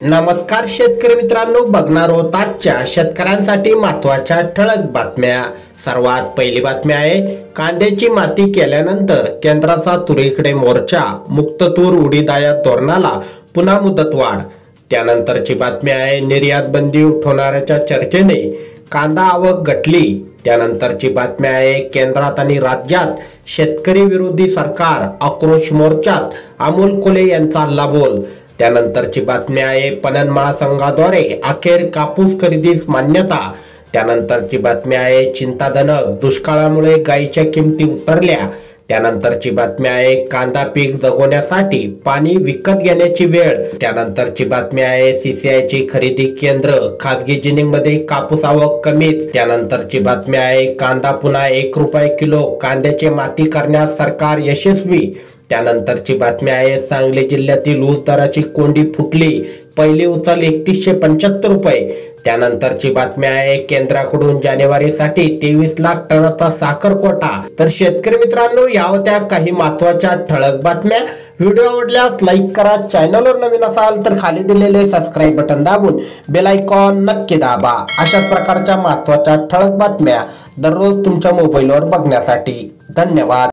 नमस्कार शेतकरी मित्रांनो, बघणार आहोत आजच्या शेतकऱ्यांसाठी महत्त्वाच्या ठळक बातम्या। सर्वात पहिली बातमी आहे, कांद्याची माती केल्यानंतर केंद्राचा तुरीकडे मोर्चा, मुक्त तूर उडीद आयात धोरणाला पुन्हा मुदतवाढ। त्यानंतरची बातमी आहे, निर्यात बंदी उठवणाऱ्याच्या चर्चेने कांदा आवक घटली। त्यानंतरची बातमी आहे, केंद्रात आणि राज्यात शेतकरी विरोधी सरकार आक्रोश मोर्चात, अमोल कोल्हे यांचा हल्लाबोल। त्यानंतरची बातमी आहे, पणन महासंघाद्वारे अखेर कापूस खरेदीस मान्यता। त्यानंतरची बातमी आहे, चिंताजनक, दुष्काळामुळे गाईच्या किमती उतरल्या। त्यानंतरची बातमी आहे, कांदा पीक जगवण्यासाठी पाणी विकत घेण्याची वेळ। त्यानंतरची बातमी आहे, सीसीआयची खरेदी केंद्र, खासगी जिनिंगमध्ये कापूस आवक कमीच। त्यानंतरची बातमी आहे, कांदा पुन्हा ₹1 किलो, कांद्याचे माती करण्यास सरकार यशस्वी। त्यानंतरची बातमी आहे, सांगली जिल्ह्यातील ऊस दराची कोंडी फुटली, पहिली उचल ₹3175। त्यानंतरची बातमी आहे, केंद्राकडून जानेवारीसाठी 23 लाख टनाचा साखर कोटा। तर शेतकरी मित्रांनो, या होत्या काही महत्त्वाच्या ठळक बातम्या। व्हिडिओ आवडल्यास लाईक करा, चॅनलवर नवीन असाल तर खाली दिलेले सबस्क्राइब बटन दाबून बेल आयकॉन नक्की दाबा। अशाच प्रकारच्या महत्त्वाच्या ठळक बातम्या दररोज तुमच्या मोबाईलवर बघण्यासाठी। धन्यवाद।